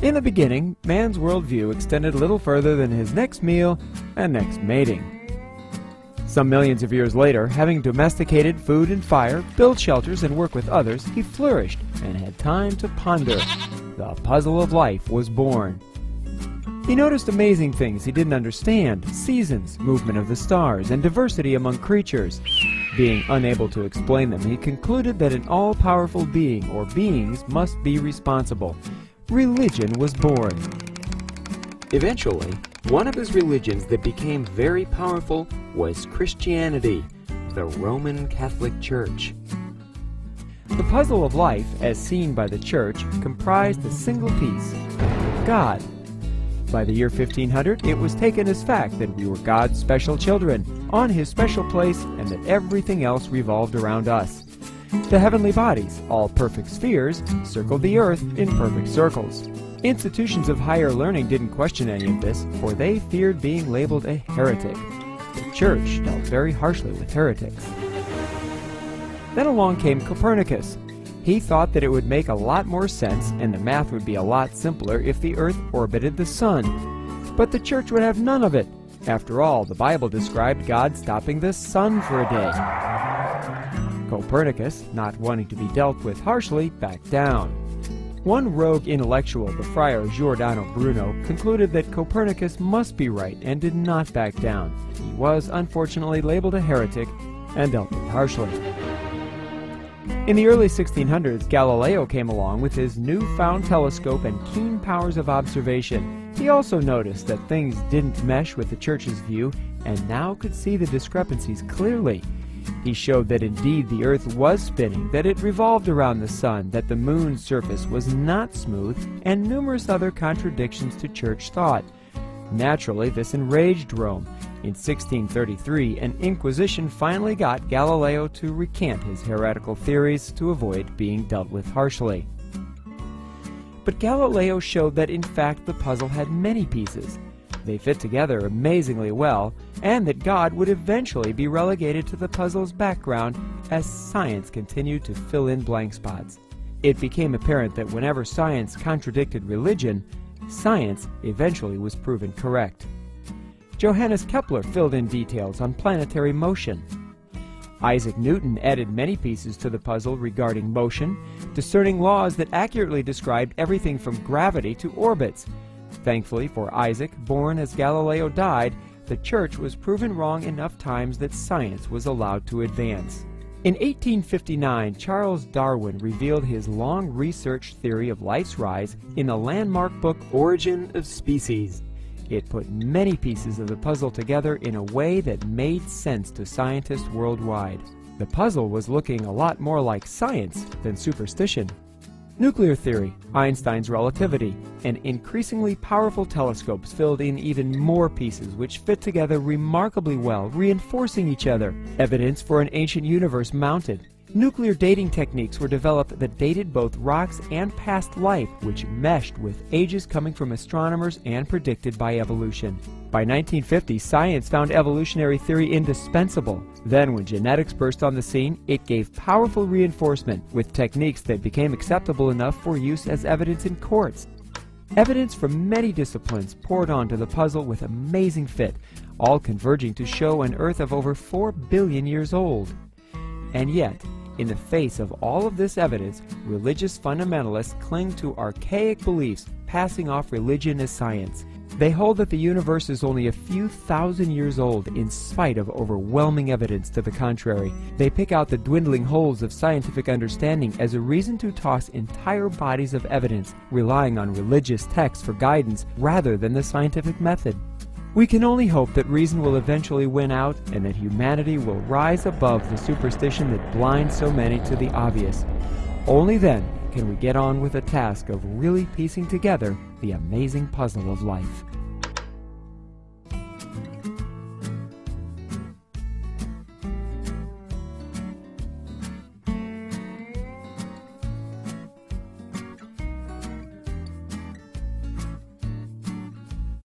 In the beginning, man's worldview extended little further than his next meal and next mating. Some millions of years later, having domesticated food and fire, built shelters and worked with others, he flourished and had time to ponder. The puzzle of life was born. He noticed amazing things he didn't understand: seasons, movement of the stars, and diversity among creatures. Being unable to explain them, he concluded that an all-powerful being or beings must be responsible. Religion was born. Eventually, one of his religions that became very powerful was Christianity, the Roman Catholic Church. The puzzle of life, as seen by the Church, comprised a single piece: God. By the year 1500, it was taken as fact that we were God's special children, on His special place, and that everything else revolved around us. The heavenly bodies, all perfect spheres, circled the earth in perfect circles. Institutions of higher learning didn't question any of this, for they feared being labeled a heretic. The Church dealt very harshly with heretics. Then along came Copernicus. He thought that it would make a lot more sense and the math would be a lot simpler if the Earth orbited the Sun. But the Church would have none of it. After all, the Bible described God stopping the sun for a day. Copernicus, not wanting to be dealt with harshly, backed down. One rogue intellectual, the friar Giordano Bruno, concluded that Copernicus must be right and did not back down. He was unfortunately labeled a heretic and dealt with harshly. In the early 1600s, Galileo came along with his newfound telescope and keen powers of observation. He also noticed that things didn't mesh with the Church's view and now could see the discrepancies clearly. He showed that indeed the Earth was spinning, that it revolved around the Sun, that the Moon's surface was not smooth, and numerous other contradictions to Church thought. Naturally, this enraged Rome. In 1633, an inquisition finally got Galileo to recant his heretical theories to avoid being dealt with harshly. But Galileo showed that in fact the puzzle had many pieces. They fit together amazingly well, and that God would eventually be relegated to the puzzle's background as science continued to fill in blank spots. It became apparent that whenever science contradicted religion, science eventually was proven correct. Johannes Kepler filled in details on planetary motion. Isaac Newton added many pieces to the puzzle regarding motion, discerning laws that accurately described everything from gravity to orbits. Thankfully for Isaac, born as Galileo died, the Church was proven wrong enough times that science was allowed to advance. In 1859, Charles Darwin revealed his long-researched theory of life's rise in the landmark book Origin of Species. It put many pieces of the puzzle together in a way that made sense to scientists worldwide. The puzzle was looking a lot more like science than superstition. Nuclear theory, Einstein's relativity, and increasingly powerful telescopes filled in even more pieces which fit together remarkably well, reinforcing each other. Evidence for an ancient universe mounted. Nuclear dating techniques were developed that dated both rocks and past life, which meshed with ages coming from astronomers and predicted by evolution. By 1950, science found evolutionary theory indispensable. Then, when genetics burst on the scene, it gave powerful reinforcement with techniques that became acceptable enough for use as evidence in courts. Evidence from many disciplines poured onto the puzzle with amazing fit, all converging to show an Earth of over 4 billion years old. And yet, in the face of all of this evidence, religious fundamentalists cling to archaic beliefs, passing off religion as science. They hold that the universe is only a few thousand years old in spite of overwhelming evidence to the contrary. They pick out the dwindling holes of scientific understanding as a reason to toss entire bodies of evidence, relying on religious texts for guidance rather than the scientific method. We can only hope that reason will eventually win out and that humanity will rise above the superstition that blinds so many to the obvious. Only then can we get on with the task of really piecing together the amazing puzzle of life.